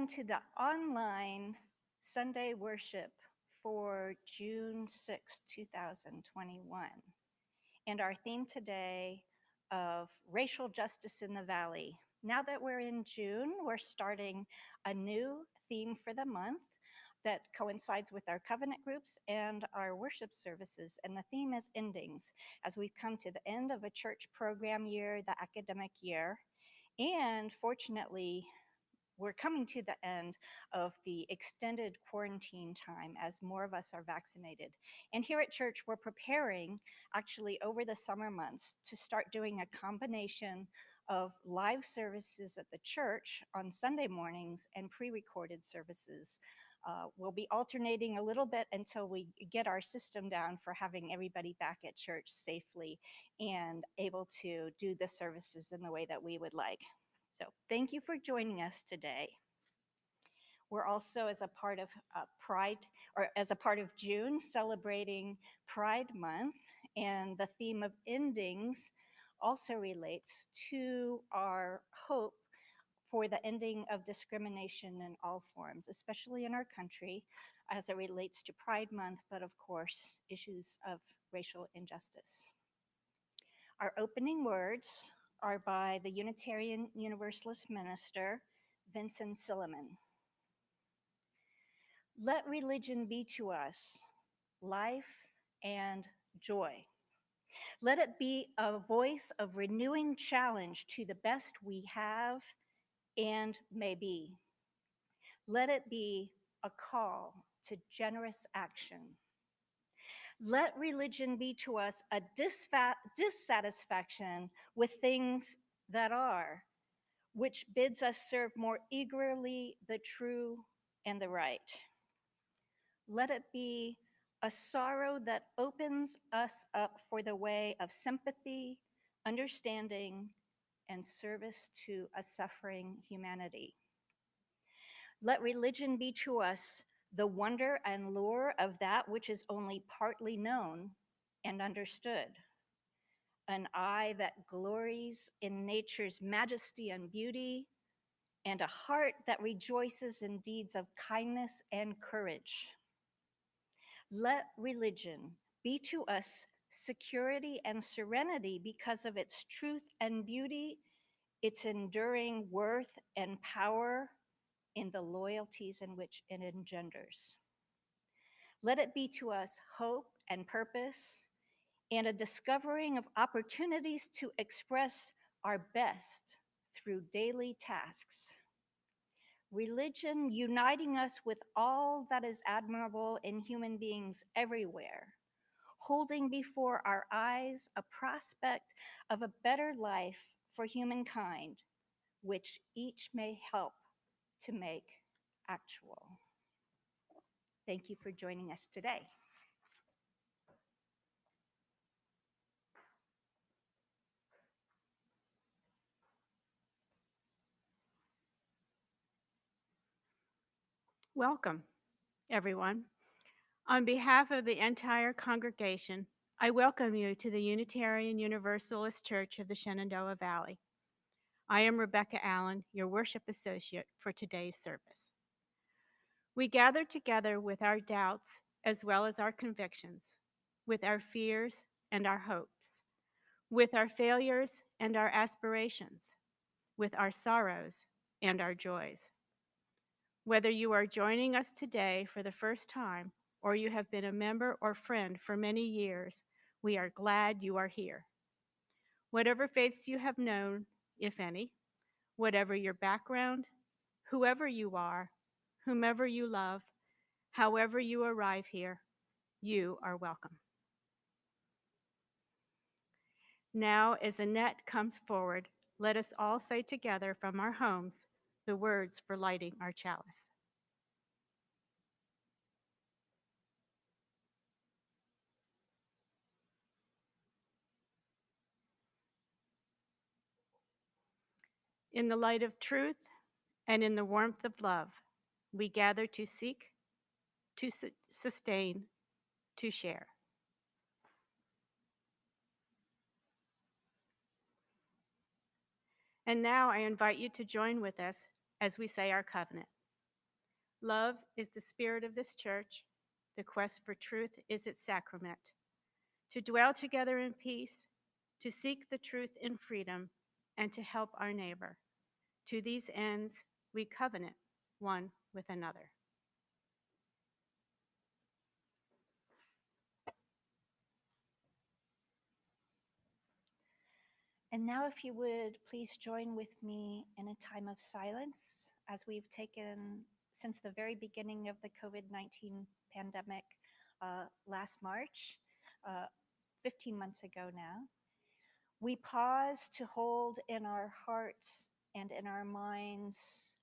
Welcome to the online Sunday worship for June 6, 2021. And our theme today of racial justice in the Valley. Now that we're in June, we're starting a new theme for the month that coincides with our covenant groups and our worship services. And the theme is endings, as we've come to the end of a church program year, the academic year. And fortunately, we're coming to the end of the extended quarantine time as more of us are vaccinated. And here at church, we're preparing actually over the summer months to start doing a combination of live services at the church on Sunday mornings and pre-recorded services. We'll be alternating a little bit until we get our system down for having everybody back at church safely and able to do the services in the way that we would like. So thank you for joining us today. We're also, as a part of Pride, or as a part of June, celebrating Pride Month, and the theme of endings also relates to our hope for the ending of discrimination in all forms, especially in our country, as it relates to Pride Month, but of course, issues of racial injustice. Our opening words are by the Unitarian Universalist minister, Vincent Silliman. Let religion be to us life and joy. Let it be a voice of renewing challenge to the best we have and may be. Let it be a call to generous action. Let religion be to us a dissatisfaction with things that are, which bids us serve more eagerly the true and the right. Let it be a sorrow that opens us up for the way of sympathy, understanding, and service to a suffering humanity. Let religion be to us the wonder and lure of that which is only partly known and understood. An eye that glories in nature's majesty and beauty, and a heart that rejoices in deeds of kindness and courage. Let religion be to us security and serenity because of its truth and beauty, its enduring worth and power in the loyalties in which it engenders. Let it be to us hope and purpose and a discovering of opportunities to express our best through daily tasks. Religion uniting us with all that is admirable in human beings everywhere, holding before our eyes a prospect of a better life for humankind, which each may help to make actual. Thank you for joining us today. Welcome, everyone. On behalf of the entire congregation, I welcome you to the Unitarian Universalist Church of the Shenandoah Valley. I am Rebecca Allen, your worship associate for today's service. We gather together with our doubts as well as our convictions, with our fears and our hopes, with our failures and our aspirations, with our sorrows and our joys. Whether you are joining us today for the first time or you have been a member or friend for many years, we are glad you are here. Whatever faiths you have known, if any, whatever your background, whoever you are, whomever you love, however you arrive here, you are welcome. Now, as Annette comes forward, let us all say together from our homes the words for lighting our chalice. In the light of truth and in the warmth of love, we gather to seek, to sustain, to share. And now I invite you to join with us as we say our covenant. Love is the spirit of this church. The quest for truth is its sacrament. To dwell together in peace, to seek the truth in freedom, and to help our neighbor. To these ends, we covenant one with another. And now, if you would please join with me in a time of silence as we've taken since the very beginning of the COVID-19 pandemic last March, 15 months ago now. We pause to hold in our hearts and in our minds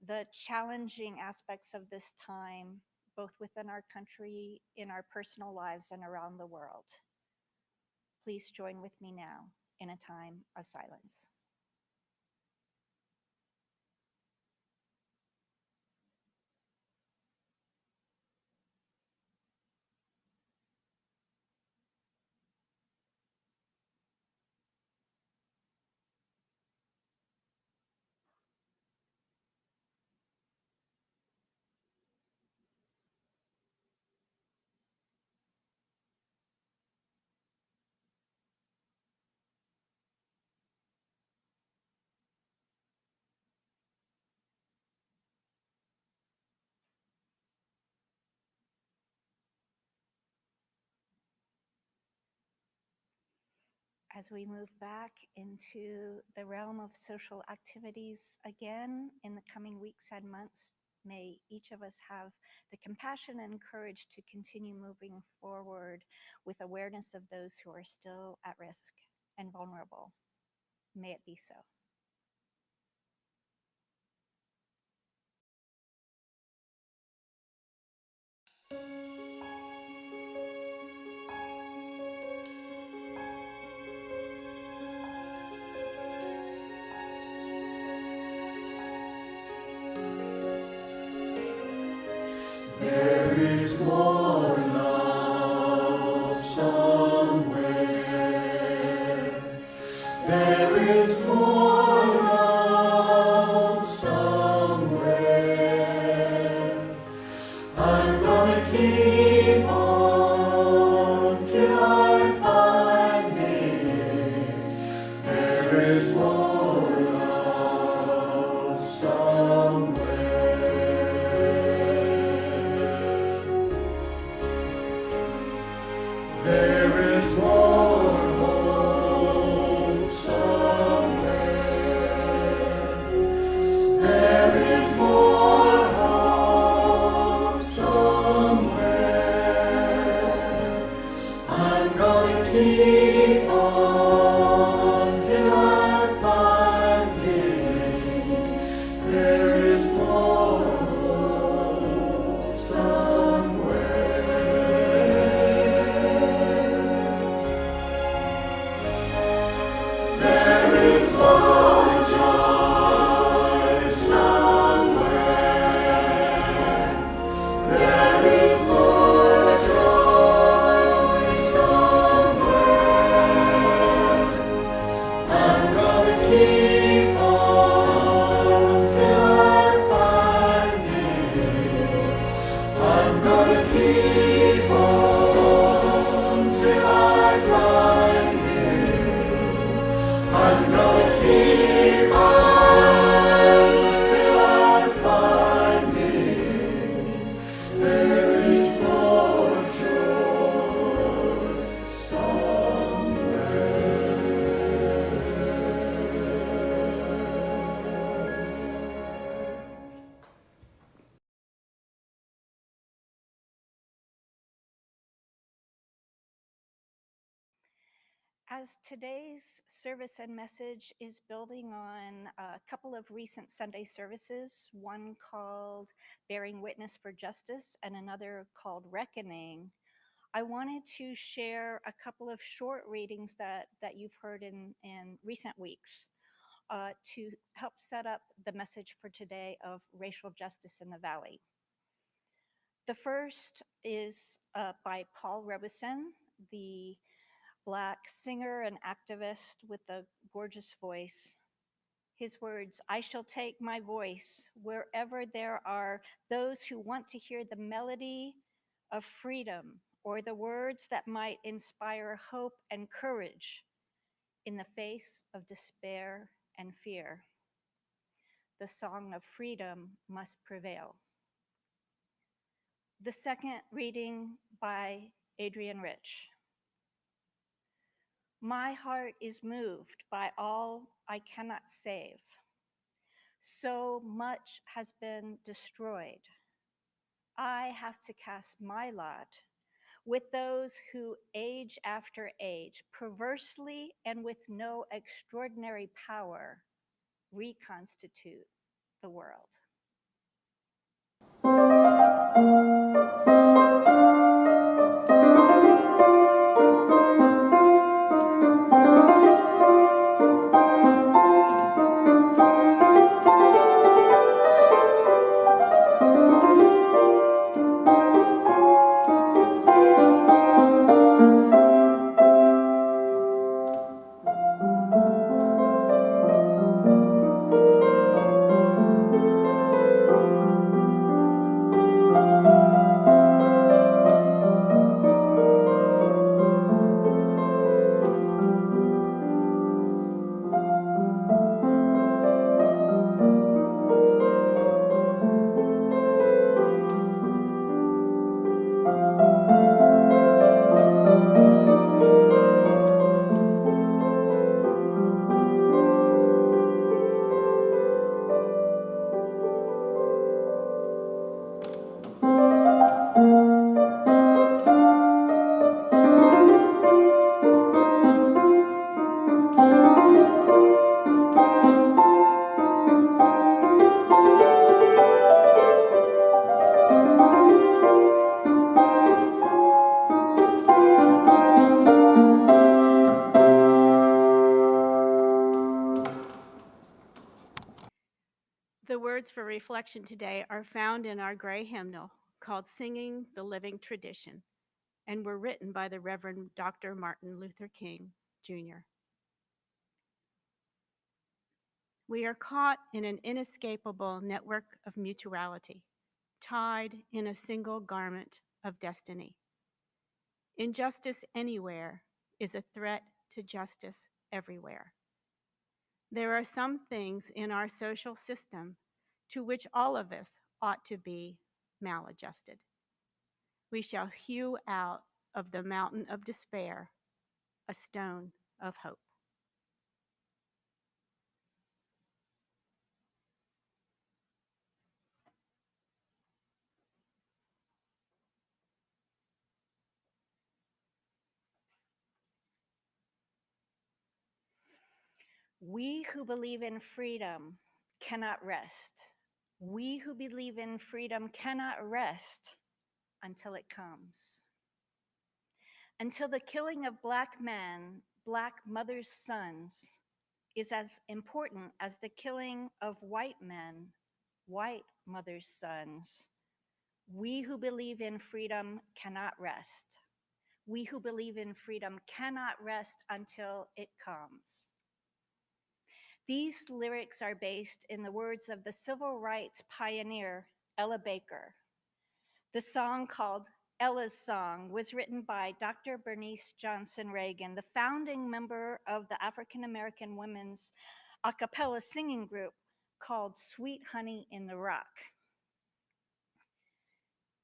the challenging aspects of this time, both within our country, in our personal lives, and around the world. Please join with me now in a time of silence. As we move back into the realm of social activities again in the coming weeks and months, may each of us have the compassion and courage to continue moving forward with awareness of those who are still at risk and vulnerable. May it be so. There is more love somewhere. There is more love somewhere. I'm gonna keep on till I find it. There is more love somewhere. There is more hope somewhere. There is more hope somewhere. I'm gonna keep on till I find it. There is more hope somewhere. There is more joy somewhere. There is more joy somewhere. I'm gonna keep on till I find it. I'm gonna keep on till I find it. I'm gonna keep on till I find it. There is more joy somewhere. As today's service and message is building on a couple of recent Sunday services, one called Bearing Witness for Justice and another called Reckoning, I wanted to share a couple of short readings that you've heard in recent weeks to help set up the message for today of racial justice in the Valley. The first is by Paul Robeson, the Black singer and activist with a gorgeous voice. His words, I shall take my voice wherever there are those who want to hear the melody of freedom or the words that might inspire hope and courage in the face of despair and fear. The song of freedom must prevail. The second reading by Adrienne Rich. My heart is moved by all I cannot save. So much has been destroyed. I have to cast my lot with those who, age after age, perversely and with no extraordinary power, reconstitute the world. The words for reflection today are found in our gray hymnal called Singing the Living Tradition and were written by the Reverend Dr. Martin Luther King, Jr. We are caught in an inescapable network of mutuality, tied in a single garment of destiny. Injustice anywhere is a threat to justice everywhere. There are some things in our social system to which all of us ought to be maladjusted. We shall hew out of the mountain of despair a stone of hope. We who believe in freedom cannot rest. We who believe in freedom cannot rest until it comes. Until the killing of Black men, Black mothers' sons, is as important as the killing of white men, white mothers' sons. We who believe in freedom cannot rest. We who believe in freedom cannot rest until it comes. These lyrics are based in the words of the civil rights pioneer, Ella Baker. The song, called Ella's Song, was written by Dr. Bernice Johnson Reagan, the founding member of the African American women's a cappella singing group called Sweet Honey in the Rock.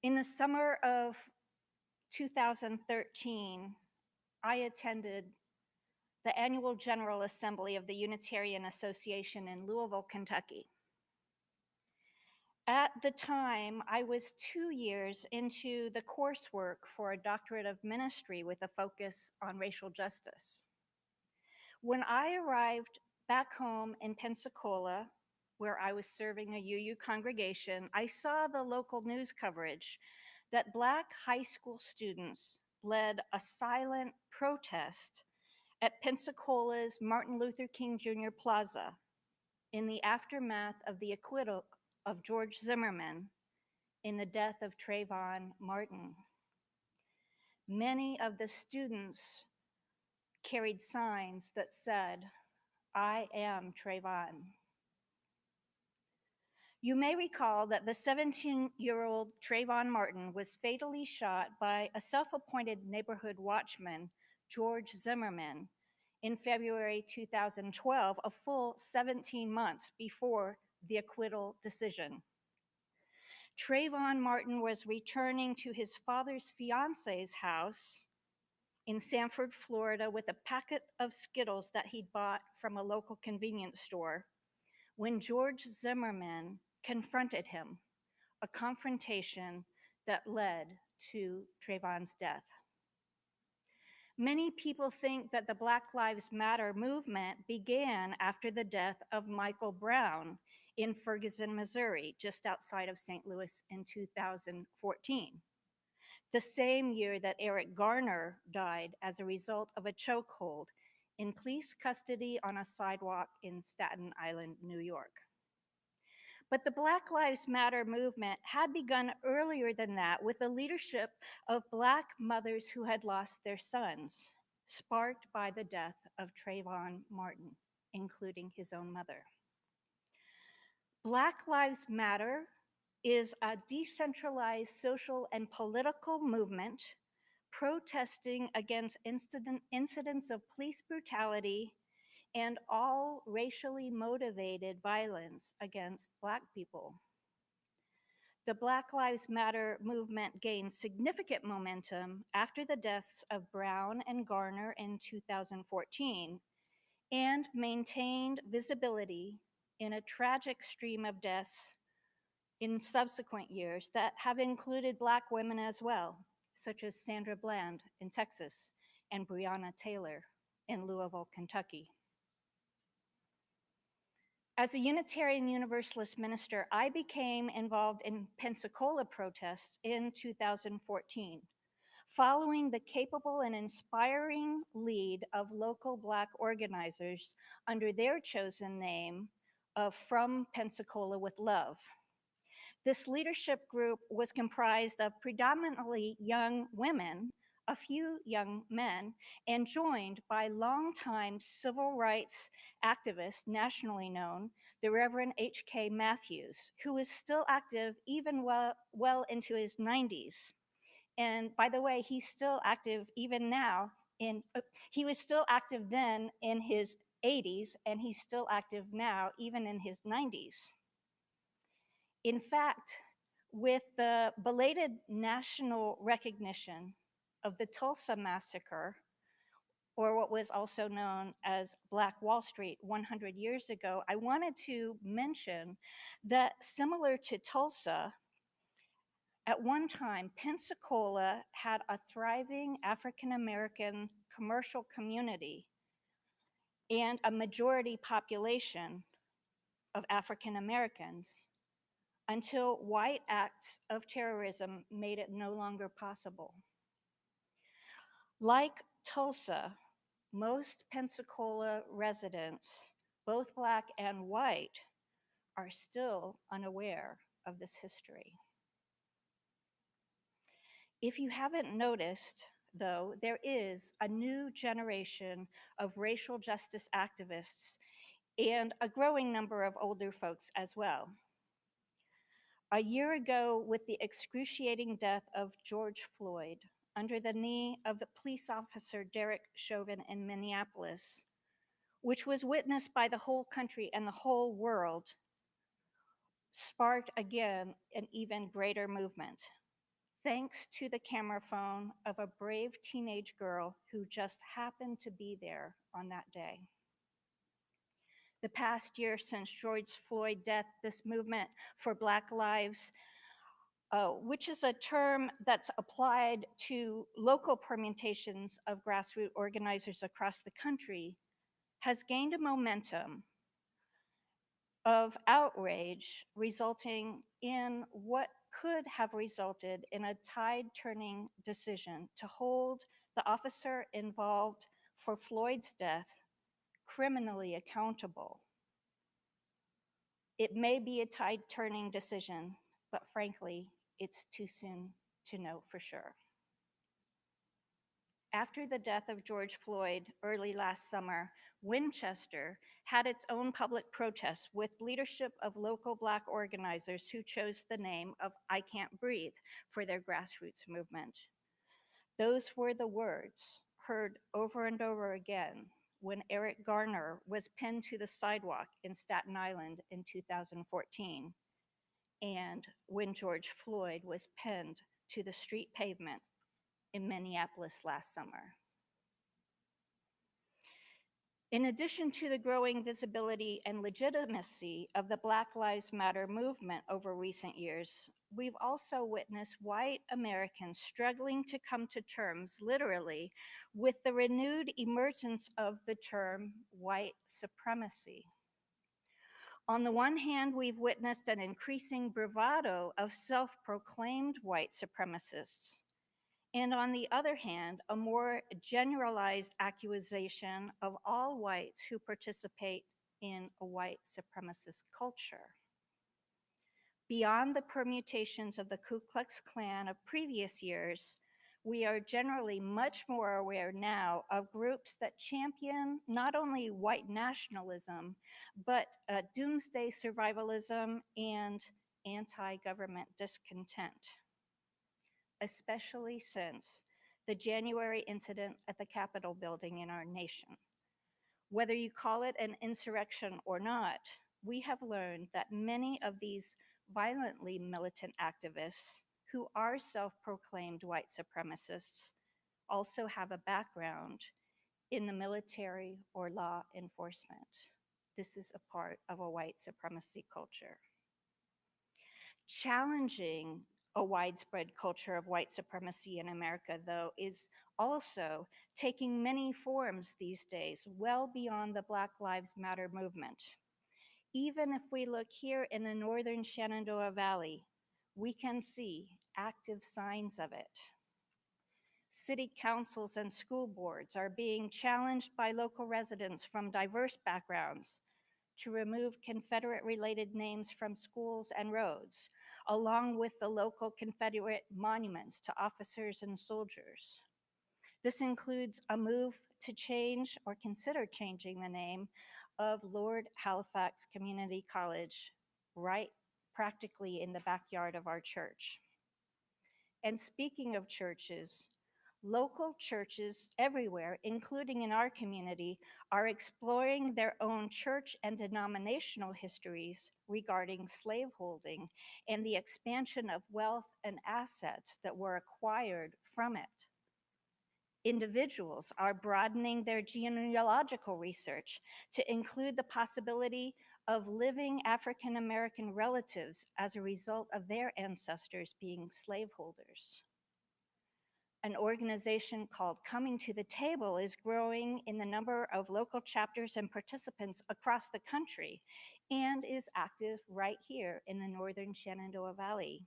In the summer of 2013, I attended the annual General Assembly of the Unitarian Association in Louisville, Kentucky. At the time, I was 2 years into the coursework for a doctorate of ministry with a focus on racial justice. When I arrived back home in Pensacola, where I was serving a UU congregation, I saw the local news coverage that Black high school students led a silent protest at Pensacola's Martin Luther King Jr. Plaza in the aftermath of the acquittal of George Zimmerman in the death of Trayvon Martin. Many of the students carried signs that said, I am Trayvon. You may recall that the 17-year-old Trayvon Martin was fatally shot by a self-appointed neighborhood watchman, George Zimmerman, in February 2012, a full 17 months before the acquittal decision. Trayvon Martin was returning to his father's fiance's house in Sanford, Florida, with a packet of Skittles that he'd bought from a local convenience store when George Zimmerman confronted him, a confrontation that led to Trayvon's death. Many people think that the Black Lives Matter movement began after the death of Michael Brown in Ferguson, Missouri, just outside of St. Louis in 2014, the same year that Eric Garner died as a result of a chokehold in police custody on a sidewalk in Staten Island, New York. But the Black Lives Matter movement had begun earlier than that with the leadership of Black mothers who had lost their sons, sparked by the death of Trayvon Martin, including his own mother. Black Lives Matter is a decentralized social and political movement protesting against incidents of police brutality and all racially motivated violence against Black people. The Black Lives Matter movement gained significant momentum after the deaths of Brown and Garner in 2014 and maintained visibility in a tragic stream of deaths in subsequent years that have included Black women as well, such as Sandra Bland in Texas and Breonna Taylor in Louisville, Kentucky. As a Unitarian Universalist minister, I became involved in Pensacola protests in 2014, following the capable and inspiring lead of local Black organizers under their chosen name of From Pensacola with Love. This leadership group was comprised of predominantly young women, a few young men, and joined by longtime civil rights activist nationally known, the Reverend H.K. Matthews, who is still active even well into his 90s. And by the way, he's still active even now. He was still active then in his 80s, and he's still active now even in his 90s. In fact, with the belated national recognition of the Tulsa Massacre, or what was also known as Black Wall Street 100 years ago, I wanted to mention that similar to Tulsa, at one time, Pensacola had a thriving African-American commercial community and a majority population of African Americans until white acts of terrorism made it no longer possible. Like Tulsa, most Pensacola residents, both Black and white, are still unaware of this history. If you haven't noticed, though, there is a new generation of racial justice activists and a growing number of older folks as well. A year ago, with the excruciating death of George Floyd under the knee of the police officer Derek Chauvin in Minneapolis, which was witnessed by the whole country and the whole world, sparked again an even greater movement, thanks to the camera phone of a brave teenage girl who just happened to be there on that day. The past year since George Floyd's death, this movement for Black lives, which is a term that's applied to local permutations of grassroots organizers across the country, has gained a momentum of outrage resulting in what could have resulted in a tide-turning decision to hold the officer involved for Floyd's death criminally accountable. It may be a tide-turning decision, but frankly, it's too soon to know for sure. After the death of George Floyd early last summer, Winchester had its own public protests with leadership of local Black organizers who chose the name of I Can't Breathe for their grassroots movement. Those were the words heard over and over again when Eric Garner was pinned to the sidewalk in Staten Island in 2014, and when George Floyd was pinned to the street pavement in Minneapolis last summer. In addition to the growing visibility and legitimacy of the Black Lives Matter movement over recent years, we've also witnessed white Americans struggling to come to terms, literally, with the renewed emergence of the term white supremacy. On the one hand, we've witnessed an increasing bravado of self-proclaimed white supremacists. And on the other hand, a more generalized accusation of all whites who participate in a white supremacist culture. Beyond the permutations of the Ku Klux Klan of previous years, we are generally much more aware now of groups that champion not only white nationalism, but doomsday survivalism and anti-government discontent, especially since the January incident at the Capitol building in our nation. Whether you call it an insurrection or not, we have learned that many of these violently militant activists who are self-proclaimed white supremacists also have a background in the military or law enforcement. This is a part of a white supremacy culture. Challenging a widespread culture of white supremacy in America, though, is also taking many forms these days, well beyond the Black Lives Matter movement. Even if we look here in the northern Shenandoah Valley, we can see active signs of it. City councils and school boards are being challenged by local residents from diverse backgrounds to remove Confederate-related names from schools and roads, along with the local Confederate monuments to officers and soldiers. This includes a move to change or consider changing the name of Lord Halifax Community College, right practically in the backyard of our church. And speaking of churches, local churches everywhere, including in our community, are exploring their own church and denominational histories regarding slaveholding and the expansion of wealth and assets that were acquired from it. Individuals are broadening their genealogical research to include the possibility of living African American relatives as a result of their ancestors being slaveholders. An organization called Coming to the Table is growing in the number of local chapters and participants across the country and is active right here in the northern Shenandoah Valley.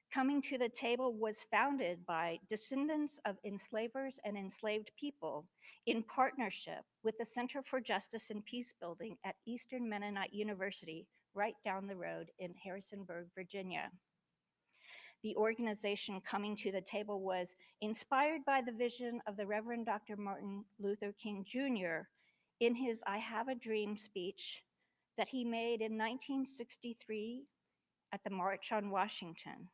Coming to the Table was founded by descendants of enslavers and enslaved people in partnership with the Center for Justice and Peace Building at Eastern Mennonite University, right down the road in Harrisonburg, Virginia. The organization Coming to the Table was inspired by the vision of the Reverend Dr. Martin Luther King Jr. in his I Have a Dream speech that he made in 1963 at the March on Washington,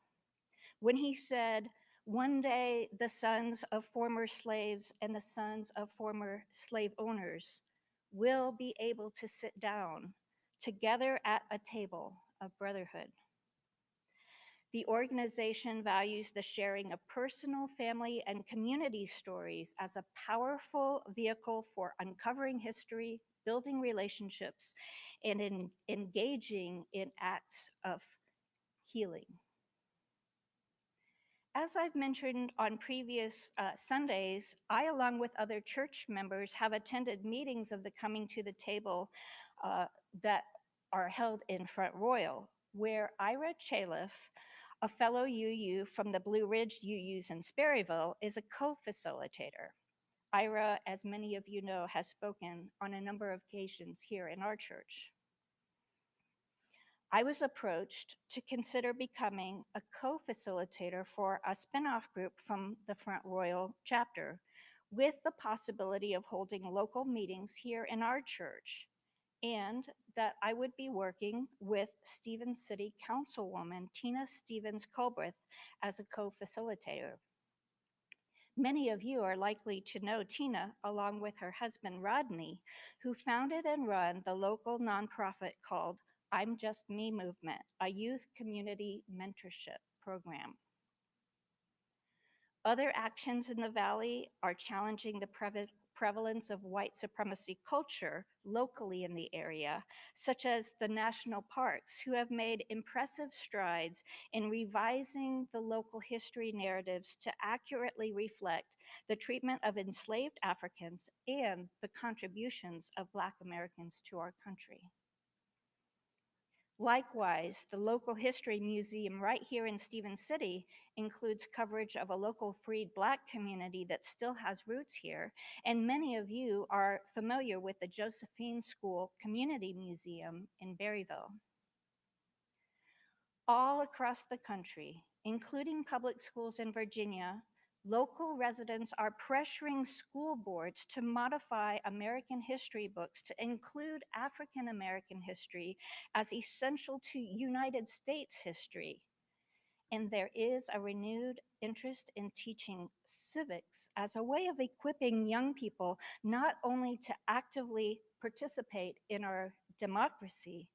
when he said, "One day the sons of former slaves and the sons of former slave owners will be able to sit down together at a table of brotherhood." The organization values the sharing of personal, family, and community stories as a powerful vehicle for uncovering history, building relationships, and engaging in acts of healing. As I've mentioned on previous Sundays, I, along with other church members, have attended meetings of the Coming to the Table that are held in Front Royal, where Ira Chaliff, a fellow UU from the Blue Ridge UUs in Sperryville, is a co-facilitator. Ira, as many of you know, has spoken on a number of occasions here in our church. I was approached to consider becoming a co-facilitator for a spinoff group from the Front Royal chapter, with the possibility of holding local meetings here in our church, and that I would be working with Stevens City Councilwoman Tina Stevens Colbreth as a co-facilitator. Many of you are likely to know Tina along with her husband Rodney, who founded and run the local nonprofit called I'm Just Me Movement, a youth community mentorship program. Other actions in the Valley are challenging the prevalence of white supremacy culture locally in the area, such as the national parks, who have made impressive strides in revising the local history narratives to accurately reflect the treatment of enslaved Africans and the contributions of Black Americans to our country. Likewise, the local history museum right here in Stevens City includes coverage of a local freed Black community that still has roots here, and many of you are familiar with the Josephine School Community Museum in Berryville. All across the country, including public schools in Virginia, local residents are pressuring school boards to modify American history books to include African American history as essential to United States history. And there is a renewed interest in teaching civics as a way of equipping young people not only to actively participate in our democracy,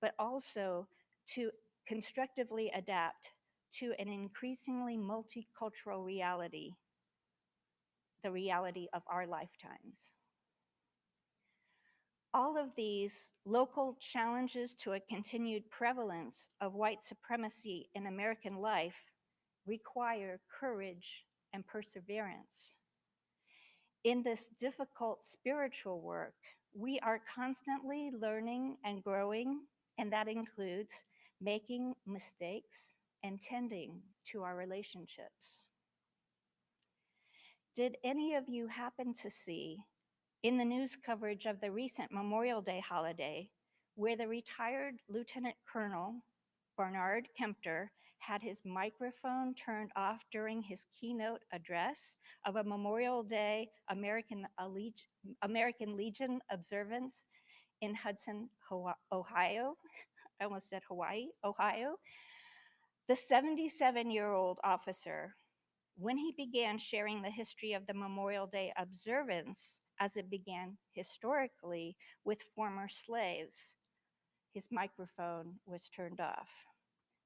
but also to constructively adapt to an increasingly multicultural reality, the reality of our lifetimes. All of these local challenges to a continued prevalence of white supremacy in American life require courage and perseverance. In this difficult spiritual work, we are constantly learning and growing, and that includes making mistakes and tending to our relationships. Did any of you happen to see in the news coverage of the recent Memorial Day holiday where the retired Lieutenant Colonel Bernard Kempter had his microphone turned off during his keynote address of a Memorial Day American Legion observance in Hudson, Ohio? I almost said Hawaii, Ohio. The 77-year-old officer, when he began sharing the history of the Memorial Day observance as it began historically with former slaves, his microphone was turned off.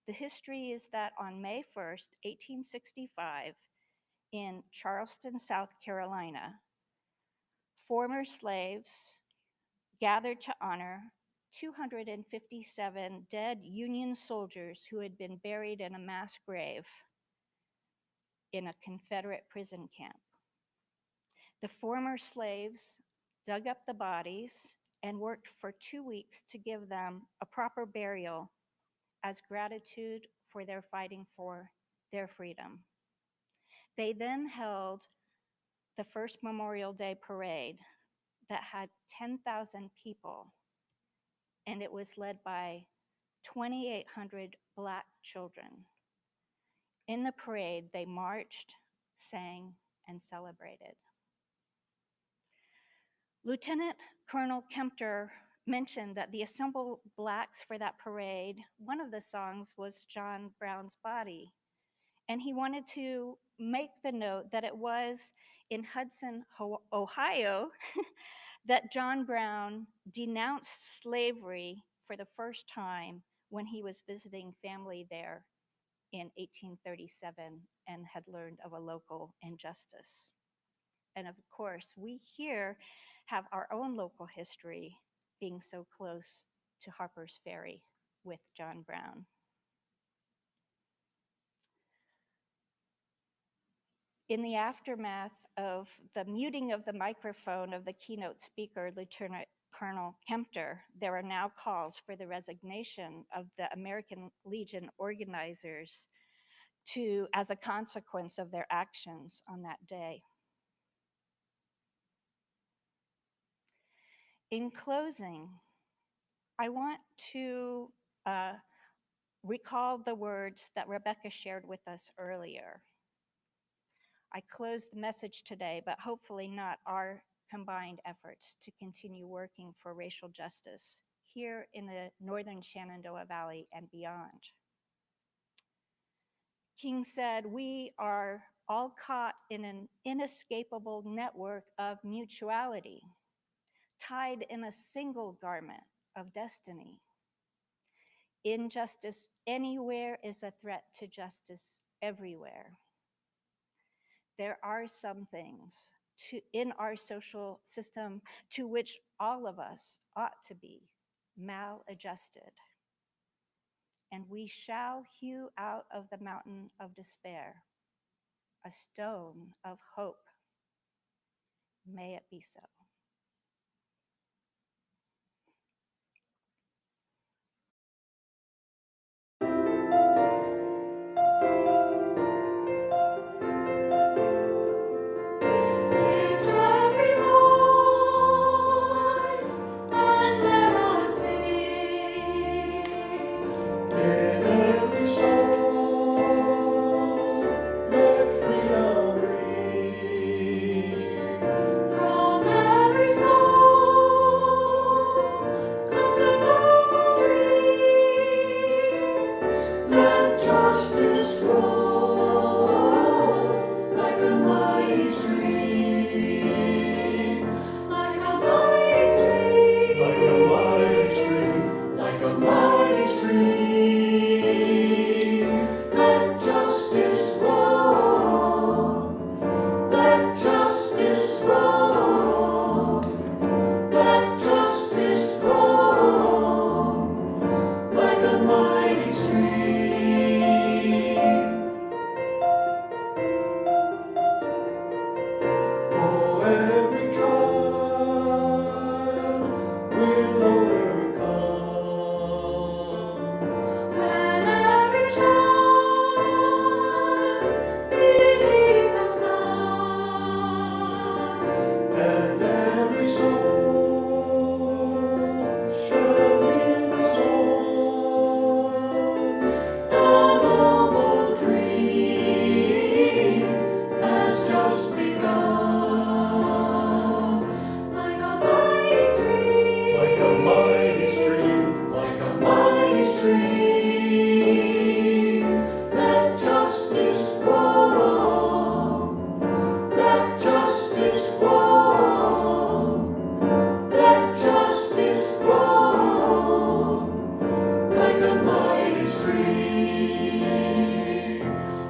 The history is that on May 1st, 1865, in Charleston, South Carolina, former slaves gathered to honor 257 dead Union soldiers who had been buried in a mass grave in a Confederate prison camp. The former slaves dug up the bodies and worked for 2 weeks to give them a proper burial as gratitude for their fighting for their freedom. They then held the first Memorial Day parade that had 10,000 people, and it was led by 2,800 Black children. In the parade, they marched, sang, and celebrated. Lieutenant Colonel Kempter mentioned that the assembled Blacks for that parade, one of the songs was John Brown's Body. And he wanted to make the note that it was in Hudson, Ohio, that John Brown denounced slavery for the first time when he was visiting family there in 1837 and had learned of a local injustice. And of course, we here have our own local history, being so close to Harper's Ferry with John Brown. In the aftermath of the muting of the microphone of the keynote speaker, Lieutenant Colonel Kempter, there are now calls for the resignation of the American Legion organizers as a consequence of their actions on that day. In closing, I want to recall the words that Rebecca shared with us earlier. I close the message today, but hopefully not our combined efforts to continue working for racial justice here in the northern Shenandoah Valley and beyond. King said, "We are all caught in an inescapable network of mutuality, tied in a single garment of destiny. Injustice anywhere is a threat to justice everywhere. There are some things in our social system to which all of us ought to be maladjusted. And we shall hew out of the mountain of despair a stone of hope. May it be so." Lift every voice and let us sing. In every soul, let freedom ring. From every soul comes a noble dream. Let justice roll like a mighty stream, like a mighty stream, like a mighty stream, like a mighty stream. Let justice roll, let justice roll, let justice roll like a mighty stream. Oh, every trial will overcome. When every child beneath the sun, and every soul shall live as one. The noble dream has just begun. Like a mighty stream, like a mighty stream, like a mighty stream. Let justice roll, let justice roll, let justice roll like a mighty stream,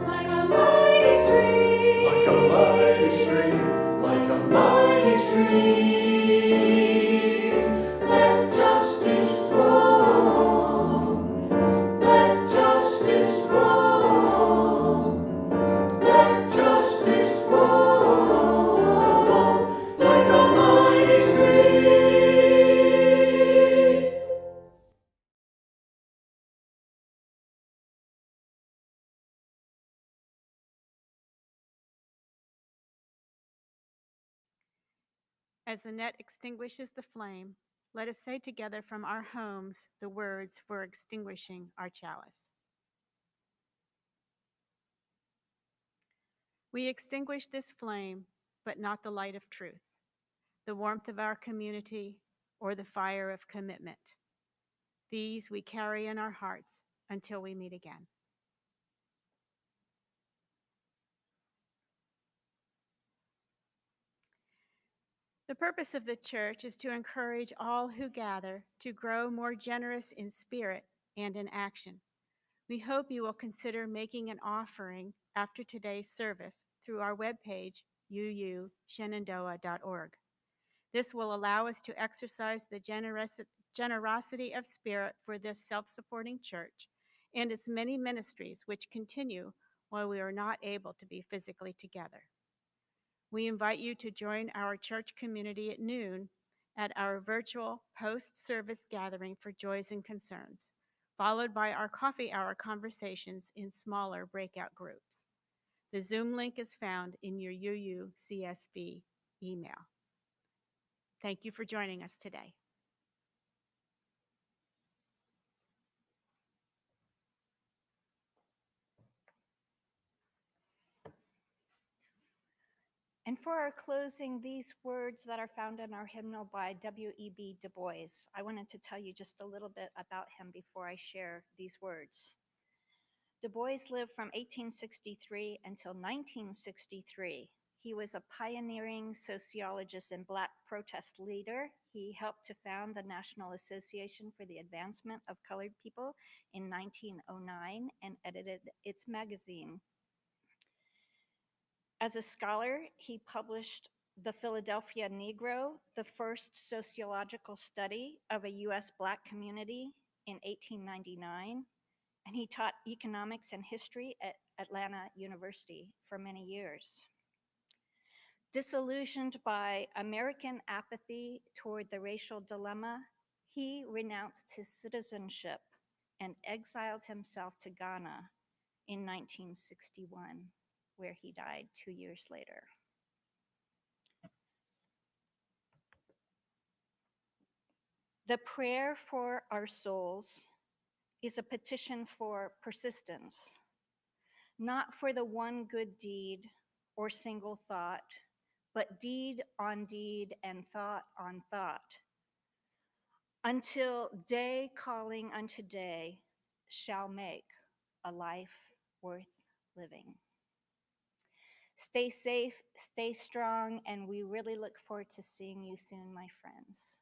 like a mighty stream, like a mighty stream, like a mighty stream. Let justice roll, let justice roll, let justice roll like a mighty stream. As the net extinguishes the flame, let us say together from our homes the words for extinguishing our chalice. We extinguish this flame, but not the light of truth, the warmth of our community, or the fire of commitment. These we carry in our hearts until we meet again. The purpose of the church is to encourage all who gather to grow more generous in spirit and in action. We hope you will consider making an offering after today's service through our webpage, uushenandoah.org. This will allow us to exercise the generosity of spirit for this self-supporting church and its many ministries which continue while we are not able to be physically together. We invite you to join our church community at noon at our virtual post-service gathering for joys and concerns, followed by our coffee hour conversations in smaller breakout groups. The Zoom link is found in your UUCSB email. Thank you for joining us today. And for our closing, these words that are found in our hymnal by W.E.B. Du Bois. I wanted to tell you just a little bit about him before I share these words. Du Bois lived from 1863 until 1963. He was a pioneering sociologist and Black protest leader. He helped to found the National Association for the Advancement of Colored People in 1909 and edited its magazine. As a scholar, he published The Philadelphia Negro, the first sociological study of a US Black community in 1899, and he taught economics and history at Atlanta University for many years. Disillusioned by American apathy toward the racial dilemma, he renounced his citizenship and exiled himself to Ghana in 1961, where he died 2 years later. The prayer for our souls is a petition for persistence, not for the one good deed or single thought, but deed on deed and thought on thought, until day calling unto day shall make a life worth living. Stay safe, stay strong, and we really look forward to seeing you soon, my friends.